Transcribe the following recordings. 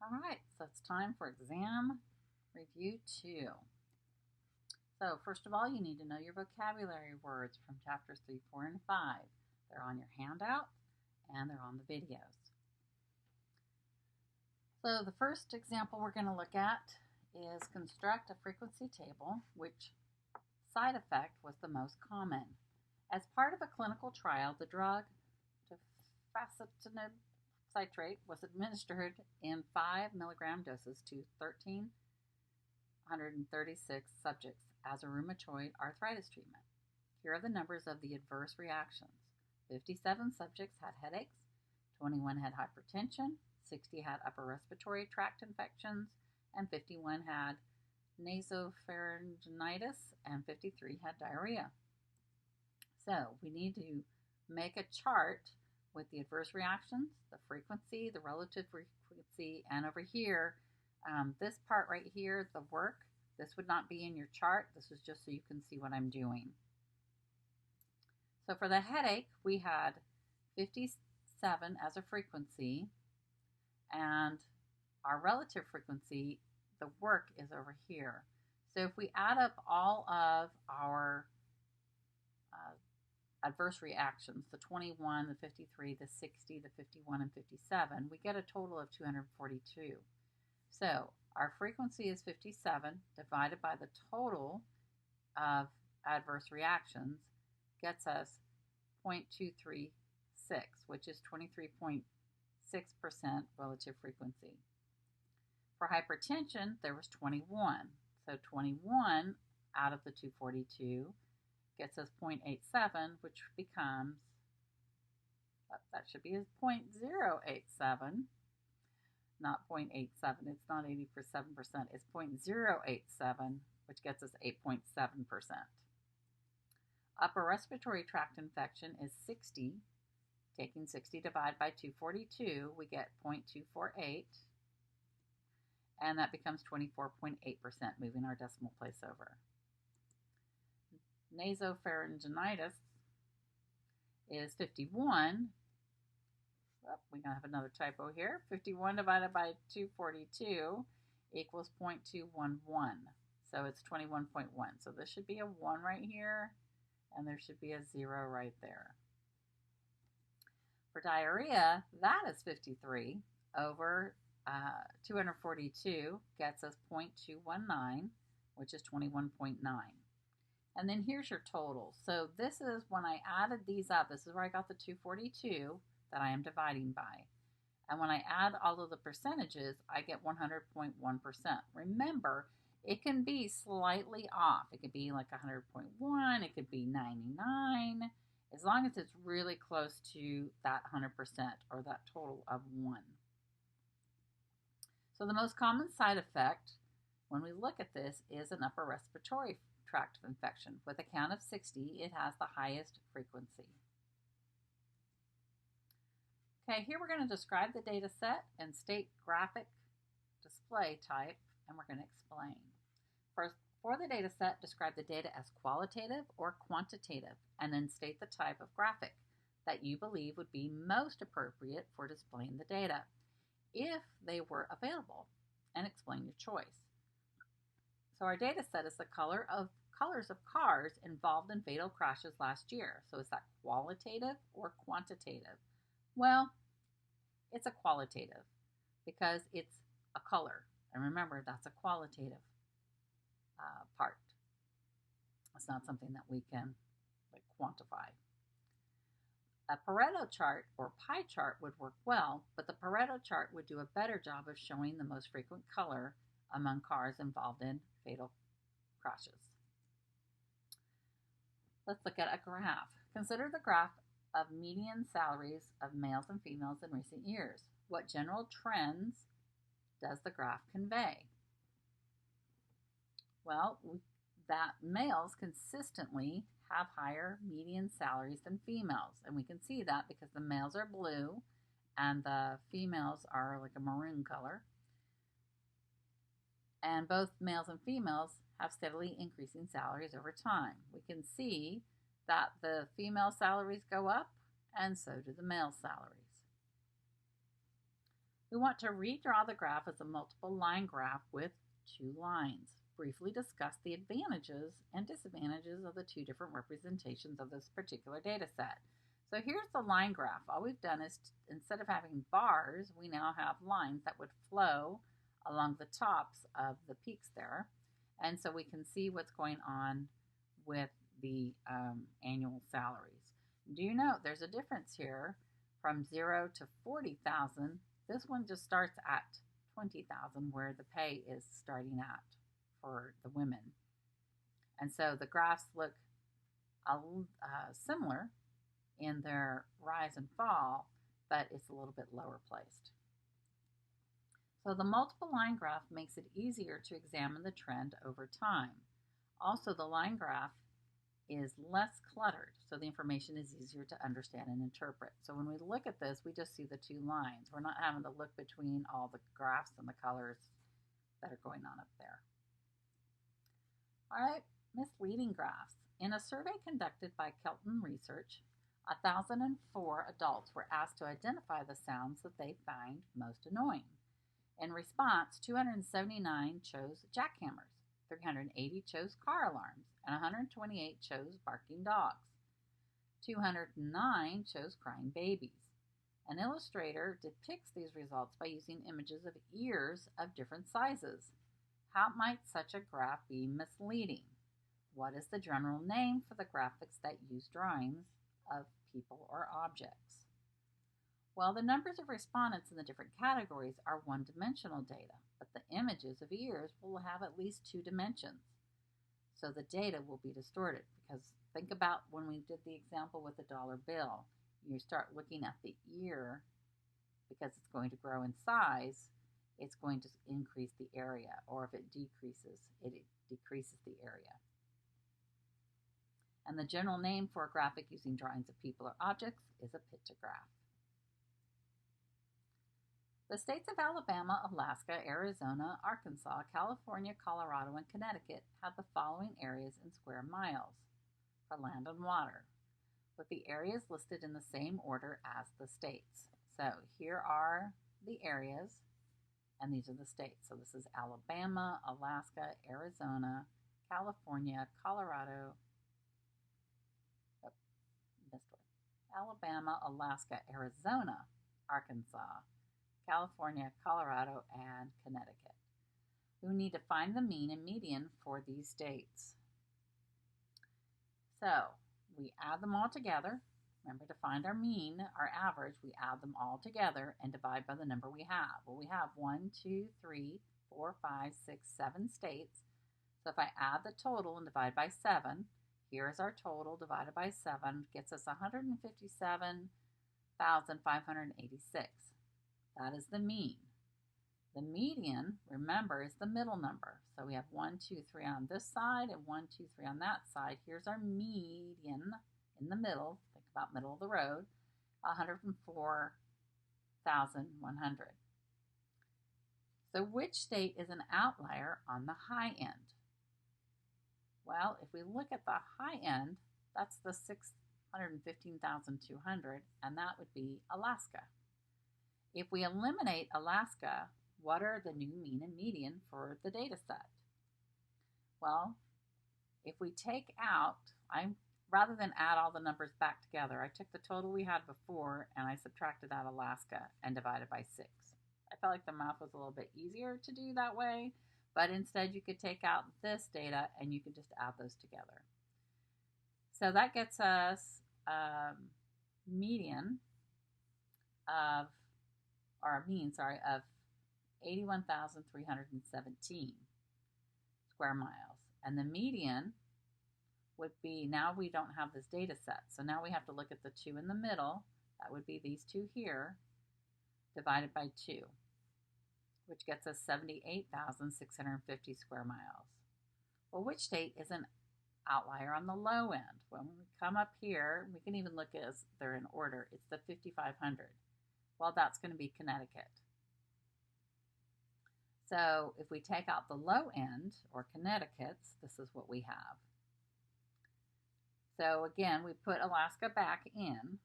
All right, so it's time for exam review 2. So first of all, you need to know your vocabulary words from chapters 3, 4, and 5. They're on your handout and they're on the videos. So the first example we're going to look at is construct a frequency table. Which side effect was the most common? As part of a clinical trial, the drug devastatin citrate was administered in 5 milligram doses to 1,336 subjects as a rheumatoid arthritis treatment. Here are the numbers of the adverse reactions. 57 subjects had headaches, 21 had hypertension, 60 had upper respiratory tract infections, and 51 had nasopharyngitis, and 53 had diarrhea. So we need to make a chart with the adverse reactions, the frequency, the relative frequency, and over here, this part right here, the work, this would not be in your chart. This is just so you can see what I'm doing. So for the headache, we had 57 as a frequency, and our relative frequency, the work, is over here. So if we add up all of our adverse reactions, the 21, the 53, the 60, the 51, and 57, we get a total of 242. So our frequency is 57 divided by the total of adverse reactions gets us 0.236, which is 23.6% relative frequency. For hypertension, there was 21. So 21 out of the 242 gets us 0.87, which becomes, that should be 0.087, not 0.87. It's not 87%, it's 0.087, which gets us 8.7%. Upper respiratory tract infection is 60. Taking 60 divided by 242, we get 0.248, and that becomes 24.8%, moving our decimal place over. Nasopharyngitis is 51. Oh, we're going to have another typo here. 51 divided by 242 equals 0.211. So it's 21.1. So this should be a 1 right here, and there should be a 0 right there. For diarrhea, that is 53 over 242 gets us 0.219, which is 21.9. And then here's your total. So this is when I added these up. This is where I got the 242 that I am dividing by. And when I add all of the percentages, I get 100.1%. Remember, it can be slightly off. It could be like 100.1. It could be 99. As long as it's really close to that 100% or that total of 1. So the most common side effect when we look at this is an upper respiratory tract infection. With a count of 60, it has the highest frequency. Okay, here we're going to describe the data set and state graphic display type, and we're going to explain. First, for the data set, describe the data as qualitative or quantitative, and then state the type of graphic that you believe would be most appropriate for displaying the data, if they were available, and explain your choice. So our data set is the colors of cars involved in fatal crashes last year. So is that qualitative or quantitative? Well, it's a qualitative because it's a color. And remember, that's a qualitative part. It's not something that we can quantify. A Pareto chart or pie chart would work well, but the Pareto chart would do a better job of showing the most frequent color among cars involved in fatal crashes. Let's look at a graph. Consider the graph of median salaries of males and females in recent years. What general trends does the graph convey? Well, that males consistently have higher median salaries than females. And we can see that because the males are blue and the females are like a maroon color. And both males and females have steadily increasing salaries over time. We can see that the female salaries go up and so do the male salaries. We want to redraw the graph as a multiple line graph with 2 lines. Briefly discuss the advantages and disadvantages of the 2 different representations of this particular data set. So here's the line graph. All we've done is, instead of having bars, we now have lines that would flow along the tops of the peaks there. And so we can see what's going on with the annual salaries. Do you note there's a difference here from 0 to 40,000? This one just starts at 20,000, where the pay is starting at for the women. And so the graphs look similar in their rise and fall, but it's a little bit lower placed. So the multiple line graph makes it easier to examine the trend over time. Also, the line graph is less cluttered, so the information is easier to understand and interpret. So when we look at this, we just see the 2 lines. We're not having to look between all the graphs and the colors that are going on up there. All right, misleading graphs. In a survey conducted by Kelton Research, 1,004 adults were asked to identify the sounds that they find most annoying. In response, 279 chose jackhammers, 380 chose car alarms, and 128 chose barking dogs. 209 chose crying babies. An illustrator depicts these results by using images of ears of different sizes. How might such a graph be misleading? What is the general name for the graphics that use drawings of people or objects? Well, the numbers of respondents in the different categories are one-dimensional data, but the images of ears will have at least 2 dimensions. So the data will be distorted, because think about when we did the example with the dollar bill. You start looking at the ear, because it's going to grow in size, it's going to increase the area, or if it decreases, it decreases the area. And the general name for a graphic using drawings of people or objects is a pictograph. The states of Alabama, Alaska, Arizona, Arkansas, California, Colorado, and Connecticut have the following areas in square miles for land and water, with the areas listed in the same order as the states. So here are the areas, and these are the states. So this is Alabama, Alaska, Arizona, California, Colorado, Alabama, Alaska, Arizona, Arkansas, California, Colorado, and Connecticut. We need to find the mean and median for these states. So we add them all together. Remember, to find our mean, our average, we add them all together and divide by the number we have. Well, we have 1, 2, 3, 4, 5, 6, 7 states. So if I add the total and divide by 7, here is our total divided by 7, gets us 157,586. That is the mean. The median, remember, is the middle number. So we have 1, 2, 3 on this side and 1, 2, 3 on that side. Here's our median in the middle. Think about middle of the road, 104,100. So which state is an outlier on the high end? Well, if we look at the high end, that's the 615,200, and that would be Alaska. If we eliminate Alaska, what are the new mean and median for the data set? Well, if we take out, rather than add all the numbers back together, I took the total we had before and I subtracted out Alaska and divided by 6. I felt like the math was a little bit easier to do that way, but instead you could take out this data and you could just add those together. So that gets us median of, or mean, sorry, of 81,317 square miles. And the median would be, now we don't have this data set, so now we have to look at the 2 in the middle. That would be these 2 here, divided by 2, which gets us 78,650 square miles. Well, which state is an outlier on the low end? When we come up here, we can even look as they're in order. It's the 5,500. Well, that's going to be Connecticut. So if we take out the low end, or Connecticut's, this is what we have. So again, we put Alaska back in,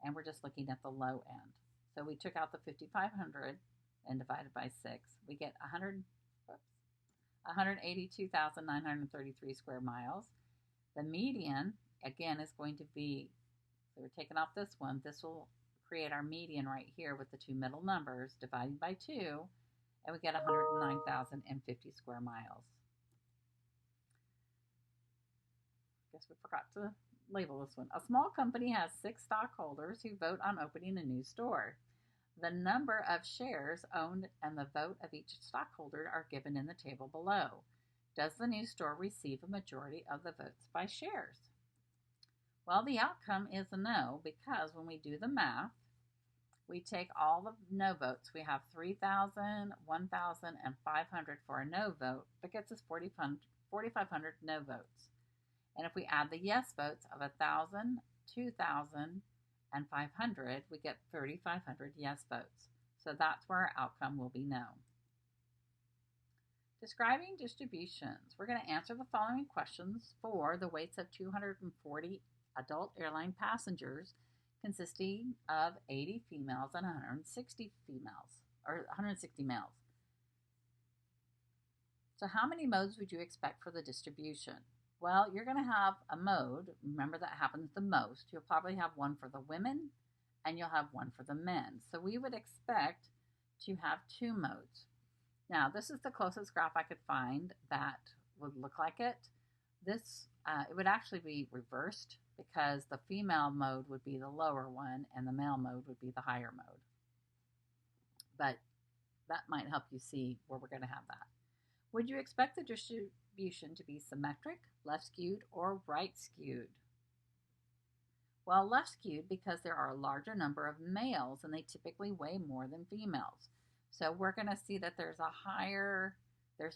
and we're just looking at the low end. So we took out the 5,500 and divided by 6. We get 182,933 square miles. The median, again, is going to be, so we're taking off this one. This will create our median right here with the two middle numbers, dividing by 2, and we get 109,050 square miles. Guess we forgot to label this one. A small company has 6 stockholders who vote on opening a new store. The number of shares owned and the vote of each stockholder are given in the table below. Does the new store receive a majority of the votes by shares? Well, the outcome is a no, because when we do the math, we take all the no votes. We have 3,000, 1,000, and 500 for a no vote. That gets us 4,500 no votes. And if we add the yes votes of 1,000, 2,000, and 500, we get 3,500 yes votes. So that's where our outcome will be no. Describing distributions. We're going to answer the following questions for the weights of 240 adult airline passengers, consisting of 80 females and 160 males. So how many modes would you expect for the distribution? Well, you're going to have a mode. Remember, that happens the most. You'll probably have one for the women and you'll have one for the men. So we would expect to have 2 modes. Now, this is the closest graph I could find that would look like it. This, it would actually be reversed, because the female mode would be the lower one and the male mode would be the higher mode. But that might help you see where we're going to have that. Would you expect the distribution to be symmetric, left skewed, or right skewed? Well, left skewed because there are a larger number of males and they typically weigh more than females. So we're going to see that there's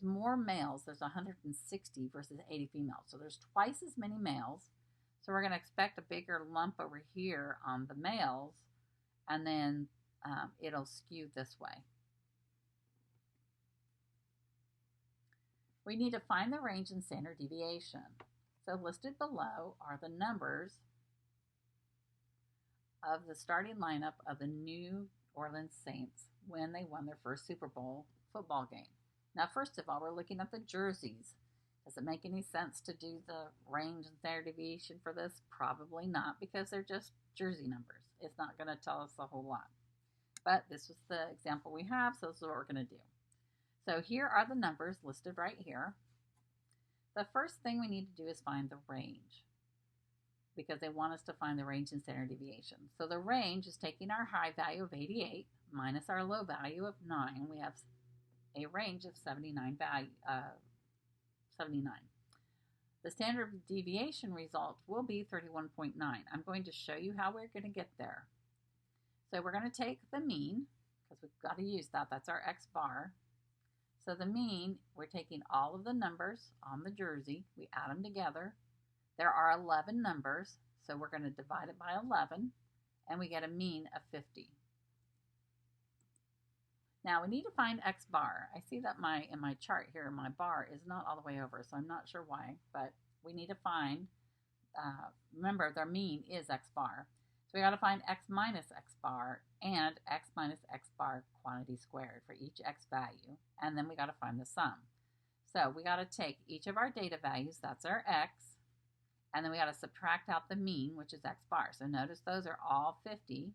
more males. There's 160 versus 80 females. So there's twice as many males. So we're going to expect a bigger lump over here on the males, and then it'll skew this way. We need to find the range in standard deviation. So listed below are the numbers of the starting lineup of the New Orleans Saints when they won their first Super Bowl football game. Now, first of all, we're looking at the jerseys. Does it make any sense to do the range and standard deviation for this? Probably not, because they're just jersey numbers. It's not going to tell us a whole lot. But this was the example we have, so this is what we're going to do. So here are the numbers listed right here. The first thing we need to do is find the range, because they want us to find the range in standard deviation. So the range is taking our high value of 88 minus our low value of 9. We have a range of 79. The standard deviation result will be 31.9. I'm going to show you how we're going to get there. So we're going to take the mean, because we've got to use that. That's our X bar. So the mean, we're taking all of the numbers on the jersey. We add them together. There are 11 numbers, so we're going to divide it by 11, and we get a mean of 50. Now we need to find X bar. I see that in my chart here, my bar is not all the way over, so I'm not sure why, but we need to find, remember, their mean is X bar. So we got to find X minus X bar and X minus X bar quantity squared for each X value, and then we got to find the sum. So we got to take each of our data values, that's our X, and then we got to subtract out the mean, which is X bar. So notice those are all 50.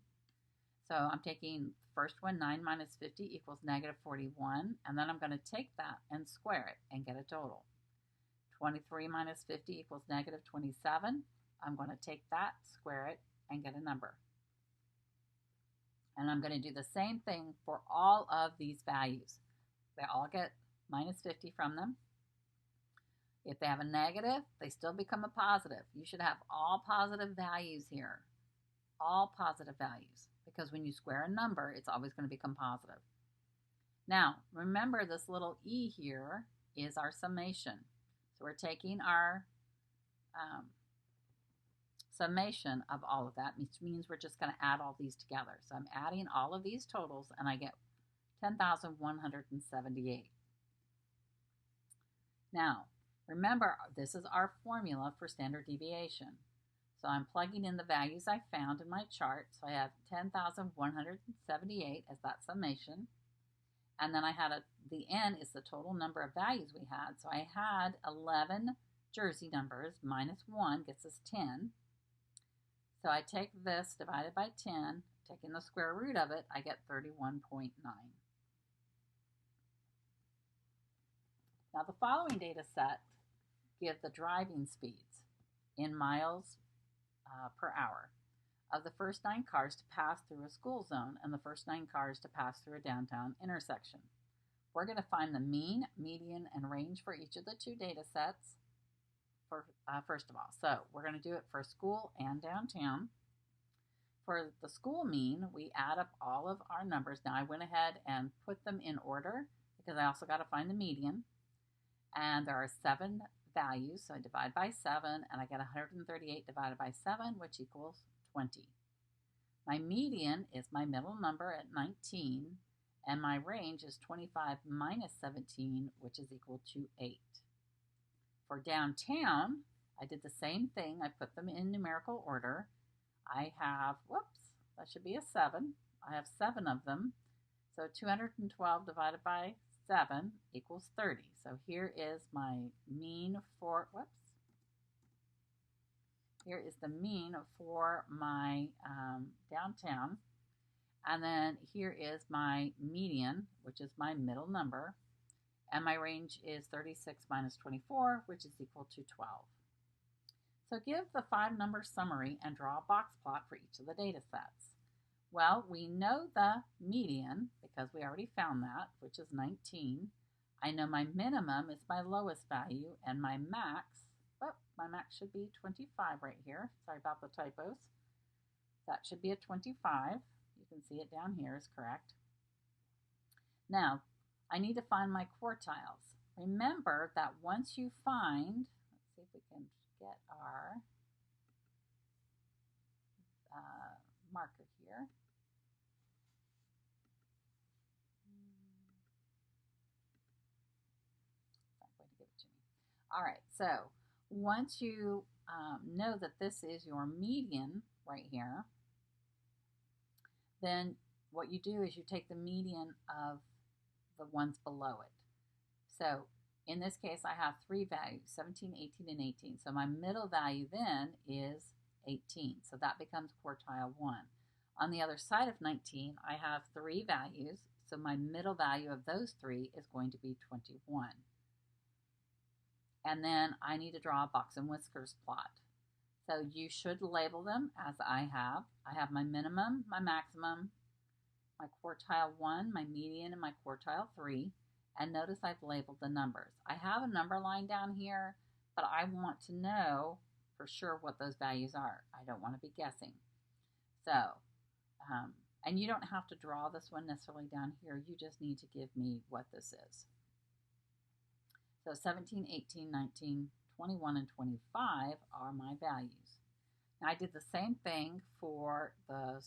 So I'm taking first one, 9 minus 50 equals negative 41, and then I'm going to take that and square it and get a total. 23 minus 50 equals negative 27. I'm going to take that, square it, and get a number. And I'm going to do the same thing for all of these values. They all get minus 50 from them. If they have a negative, they still become a positive. You should have all positive values here. All positive values. Because when you square a number, it's always going to become positive. Now, remember this little e here is our summation. So we're taking our summation of all of that, which means we're just going to add all these together. So I'm adding all of these totals, and I get 10,178. Now, remember, this is our formula for standard deviation. So I'm plugging in the values I found in my chart. So I have 10,178 as that summation. And then I had the N is the total number of values we had. So I had 11 jersey numbers minus 1 gets us 10. So I take this divided by 10, taking the square root of it, I get 31.9. Now the following data set give the driving speeds in miles per hour of the first 9 cars to pass through a school zone and the first 9 cars to pass through a downtown intersection. We're going to find the mean, median, and range for each of the 2 data sets first of all. So we're going to do it for school and downtown. For the school mean, we add up all of our numbers. Now I went ahead and put them in order because I also got to find the median. And there are 7 values, so I divide by 7, and I get 138 divided by 7, which equals 20. My median is my middle number at 19, and my range is 25 minus 17, which is equal to 8. For downtown, I did the same thing. I put them in numerical order. I have, that should be a 7. I have 7 of them. So 212 divided by 7 equals 30. So here is my mean for, here is the mean for my downtown. And then here is my median, which is my middle number. And my range is 36 minus 24, which is equal to 12. So give the 5-number summary and draw a box plot for each of the data sets. Well, we know the median because we already found that, which is 19. I know my minimum is my lowest value, and my max, my max should be 25 right here. Sorry about the typos. That should be a 25. You can see it down here is correct. Now, I need to find my quartiles. Remember that once you find, let's see if we can get our marker here. Not going to give it to me. All right, so once you know that this is your median right here, then what you do is you take the median of the ones below it. So in this case, I have 3 values, 17, 18, and 18. So my middle value then is 18. So that becomes quartile 1. On the other side of 19, I have 3 values. So my middle value of those 3 is going to be 21. And then I need to draw a box and whiskers plot. So you should label them as I have. I have my minimum, my maximum, my quartile 1, my median, and my quartile 3. And notice I've labeled the numbers. I have a number line down here, but I want to know for sure what those values are. I don't want to be guessing. So, and you don't have to draw this one necessarily down here. You just need to give me what this is. So 17, 18, 19, 21, and 25 are my values. Now I did the same thing for the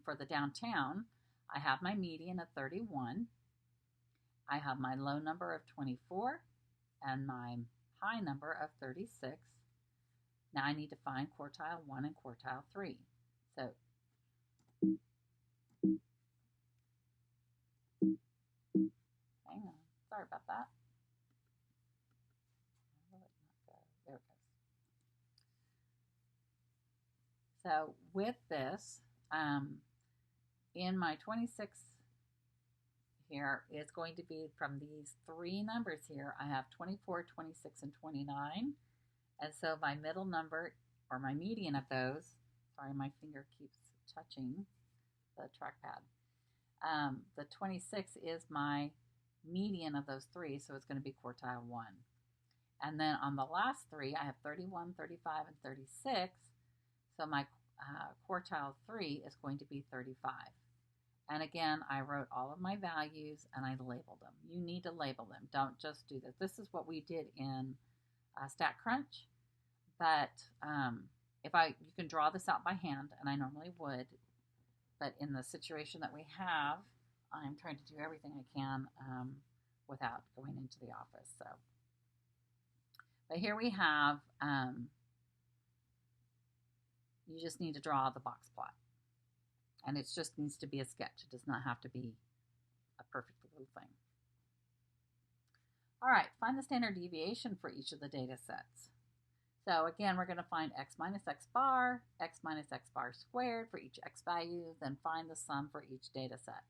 for the downtown. I have my median of 31. I have my low number of 24 and my high number of 36. Now I need to find quartile 1 and quartile 3. So hang on, sorry about that. There it goes. So with this, in my 26 here is going to be from these 3 numbers here. I have 24, 26, and 29. And so my middle number, or my median of those, sorry, my finger keeps touching the trackpad. The 26 is my median of those 3, so it's going to be quartile 1. And then on the last 3, I have 31, 35, and 36. So my quartile 3 is going to be 35. And again, I wrote all of my values and I labeled them. You need to label them. Don't just do this. This is what we did in StatCrunch. But you can draw this out by hand, and I normally would. But in the situation that we have, I'm trying to do everything I can without going into the office. So, but here we have You just need to draw the box plot. And it just needs to be a sketch. It does not have to be a perfect little thing. All right, find the standard deviation for each of the data sets. So again, we're going to find x minus x bar squared for each x value, then find the sum for each data set.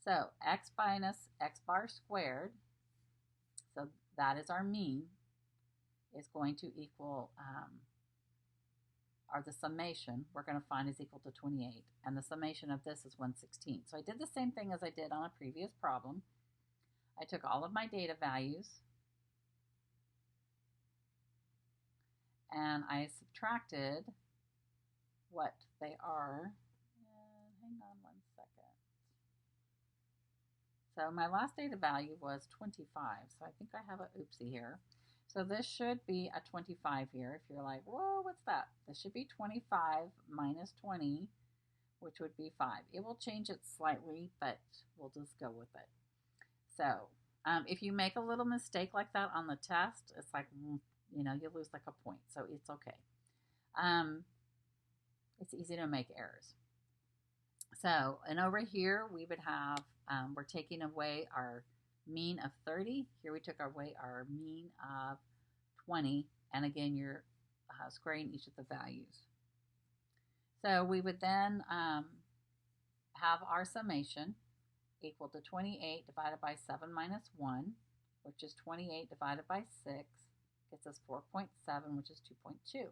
So x minus x bar squared, so that is our mean, is going to equal, or the summation we're going to find is equal to 28, and the summation of this is 116. So I did the same thing as I did on a previous problem. I took all of my data values and I subtracted what they are. Hang on one second. So my last data value was 25, so I think I have an oopsie here. So this should be a 25 here. If you're like, whoa, what's that? This should be 25 minus 20, which would be 5. It will change it slightly, but we'll just go with it. So if you make a little mistake like that on the test, it's like, you lose like a point. So it's okay. It's easy to make errors. So, and over here we would have, we're taking away our mean of 30. Here we took away our mean of 20. And again, you're squaring each of the values. So we would then have our summation equal to 28 divided by 7 minus 1, which is 28 divided by 6, gets us 4.7, which is 2.2.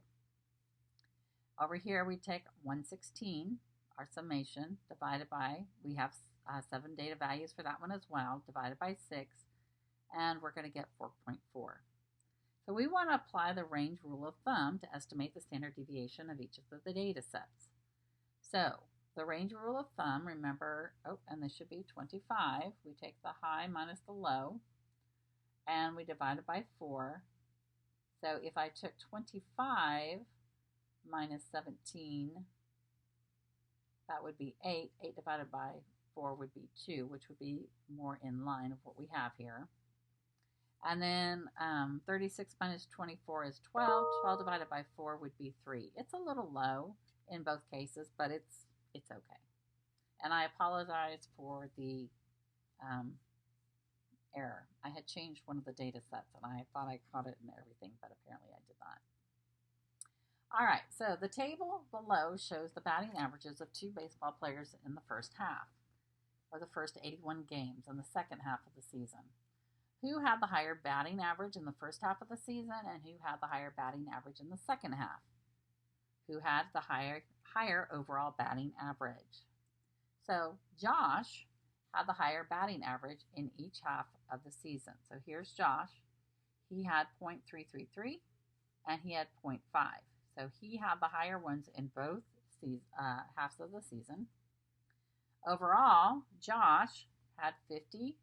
Over here we take 116, our summation, divided by, we have 7 data values for that one as well, divided by 6, and we're going to get 4.4. So we want to apply the range rule of thumb to estimate the standard deviation of each of the data sets. So the range rule of thumb, remember, and this should be 25. We take the high minus the low, and we divide it by 4. So if I took 25 minus 17, that would be 8. 8 divided by 4 would be 2, which would be more in line with what we have here. And then 36 minus 24 is 12. 12 divided by 4 would be 3. It's a little low in both cases, but it's okay. And I apologize for the error. I had changed one of the data sets and I thought I caught it in everything, but apparently I did not. All right, so the table below shows the batting averages of 2 baseball players in the first half, or the first 81 games in the second half of the season. Who had the higher batting average in the first half of the season and who had the higher batting average in the second half? Who had the higher overall batting average? So Josh had the higher batting average in each half of the season. So here's Josh. He had .333 and he had .5. So he had the higher ones in both halves of the season. Overall, Josh had 50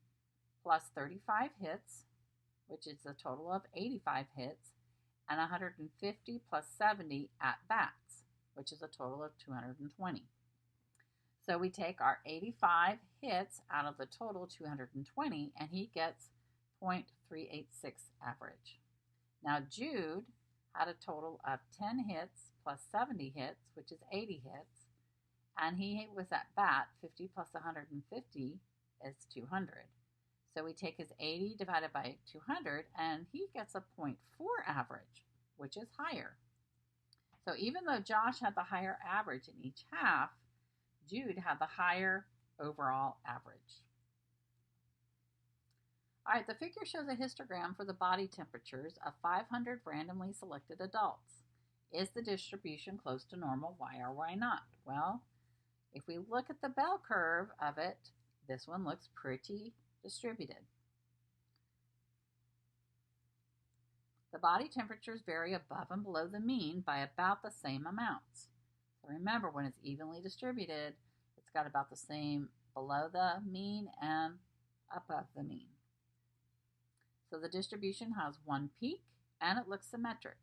plus 35 hits, which is a total of 85 hits, and 150 plus 70 at-bats, which is a total of 220. So we take our 85 hits out of the total 220, and he gets .386 average. Now Jude had a total of 10 hits plus 70 hits, which is 80 hits, and he was at bat. 50 plus 150 is 200. So we take his 80 divided by 200, and he gets a .4 average, which is higher. So even though Josh had the higher average in each half, Jude had the higher overall average. All right, the figure shows a histogram for the body temperatures of 500 randomly selected adults. Is the distribution close to normal? Why or why not? Well, if we look at the bell curve of it, this one looks pretty distributed. The body temperatures vary above and below the mean by about the same amounts. So remember, when it's evenly distributed, it's got about the same below the mean and above the mean. So the distribution has one peak and it looks symmetric.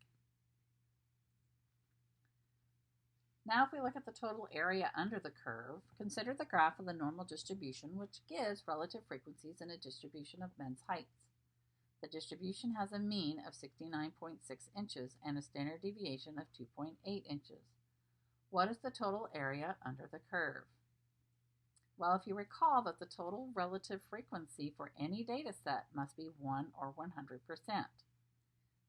Now if we look at the total area under the curve, consider the graph of the normal distribution, which gives relative frequencies in a distribution of men's heights. The distribution has a mean of 69.6 inches and a standard deviation of 2.8 inches. What is the total area under the curve? Well, if you recall that the total relative frequency for any data set must be 1 or 100%.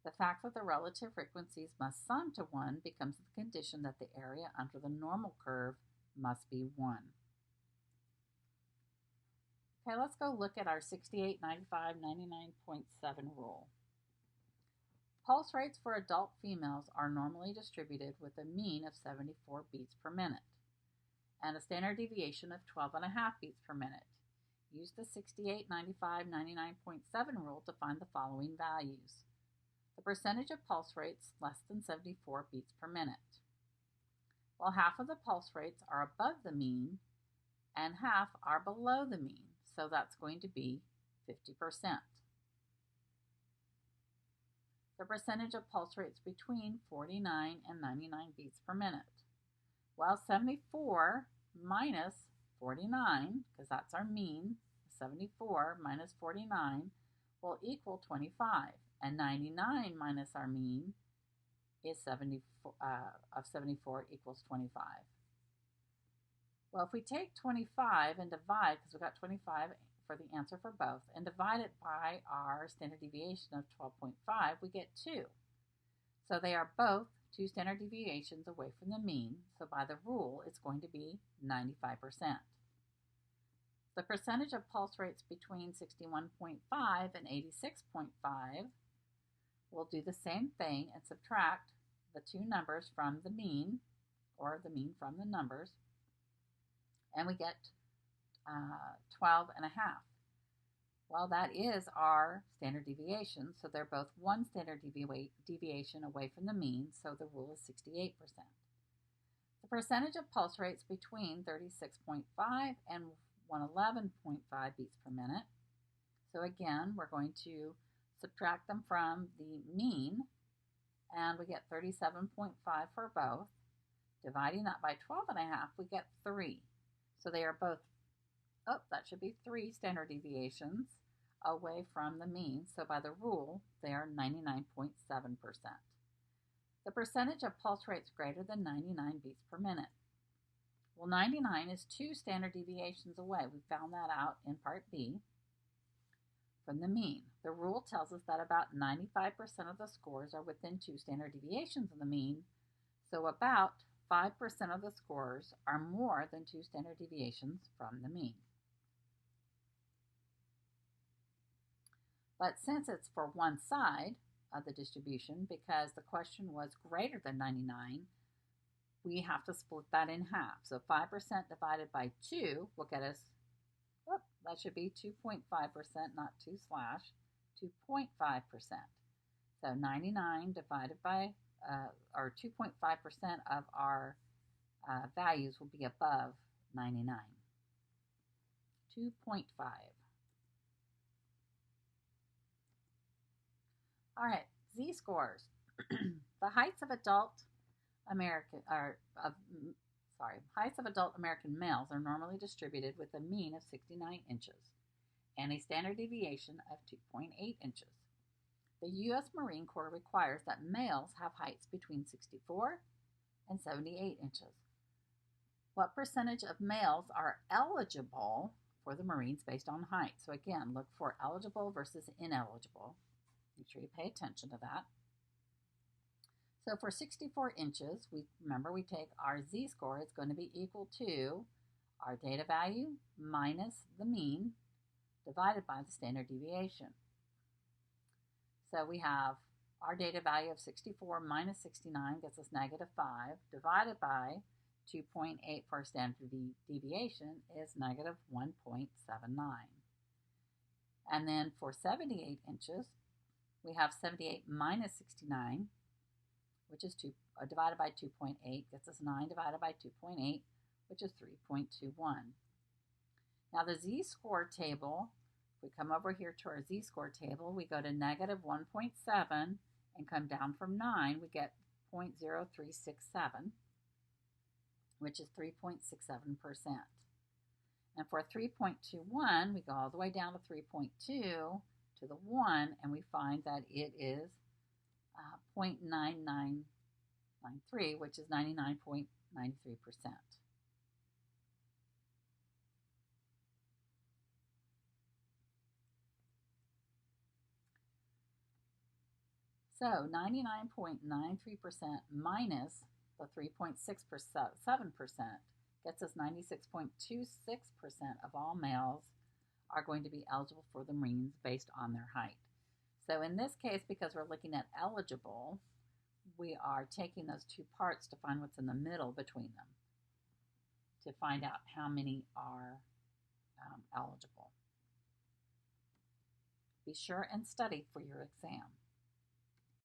The fact that the relative frequencies must sum to 1 becomes the condition that the area under the normal curve must be 1. Okay, let's go look at our 68, 95, 99.7 rule. Pulse rates for adult females are normally distributed with a mean of 74 beats per minute and a standard deviation of 12.5 beats per minute. Use the 68, 95, 99.7 rule to find the following values. The percentage of pulse rates less than 74 beats per minute. Well, half of the pulse rates are above the mean and half are below the mean, so that's going to be 50%. The percentage of pulse rates between 49 and 99 beats per minute. Well, 74 minus 49, because that's our mean, 74 minus 49 will equal 25, and 99 minus our mean is 74 equals 25. Well, if we take 25 and divide, because we got 25 for the answer for both, and divide it by our standard deviation of 12.5, we get 2. So they are both 2 standard deviations away from the mean, so by the rule, it's going to be 95%. The percentage of pulse rates between 61.5 and 86.5, we'll do the same thing and subtract the two numbers from the mean, or the mean from the numbers, and we get 12.5. Well, that is our standard deviation, so they're both 1 standard deviation away from the mean, so the rule is 68%. The percentage of pulse rates between 36.5 and 111.5 beats per minute. So again, we're going to subtract them from the mean, and we get 37.5 for both. Dividing that by 12.5, we get 3. So they are both, that should be 3 standard deviations away from the mean. So by the rule, they are 99.7%. The percentage of pulse rates greater than 99 beats per minute. Well, 99 is 2 standard deviations away. We found that out in Part B from the mean. The rule tells us that about 95% of the scores are within 2 standard deviations of the mean, so about 5% of the scores are more than 2 standard deviations from the mean. But since it's for one side of the distribution, because the question was greater than 99, we have to split that in half. So 5% divided by 2 will get us, that should be 2.5%, not 2 slash, 2.5%. So 99 divided by, or 2.5% of our values will be above 99. 2.5. All right, Z-scores. The heights of adult American males are normally distributed with a mean of 69 inches and a standard deviation of 2.8 inches. The U.S. Marine Corps requires that males have heights between 64 and 78 inches. What percentage of males are eligible for the Marines based on height? So again, look for eligible versus ineligible. Make sure you pay attention to that. So for 64 inches, we take our Z-score. It's going to be equal to our data value minus the mean divided by the standard deviation. So we have our data value of 64 minus 69 gets us negative 5, divided by 2.8 for our standard deviation is negative 1.79. And then for 78 inches, we have 78 minus 69, which is 2 divided by 2.8, gets us 9 divided by 2.8, which is 3.21. Now the Z-score table, if we come over here to our Z-score table, we go to negative 1.7 and come down from 9, we get 0.0367, which is 3.67%. And for 3.21, we go all the way down to 3.2 to the 1, and we find that it is 0.9993, which is 99.93%. So 99.93% minus the 3.67% gets us 96.26% of all males are going to be eligible for the Marines based on their height. So in this case, because we're looking at eligible, we are taking those two parts to find what's in the middle between them to find out how many are eligible. Be sure and study for your exam.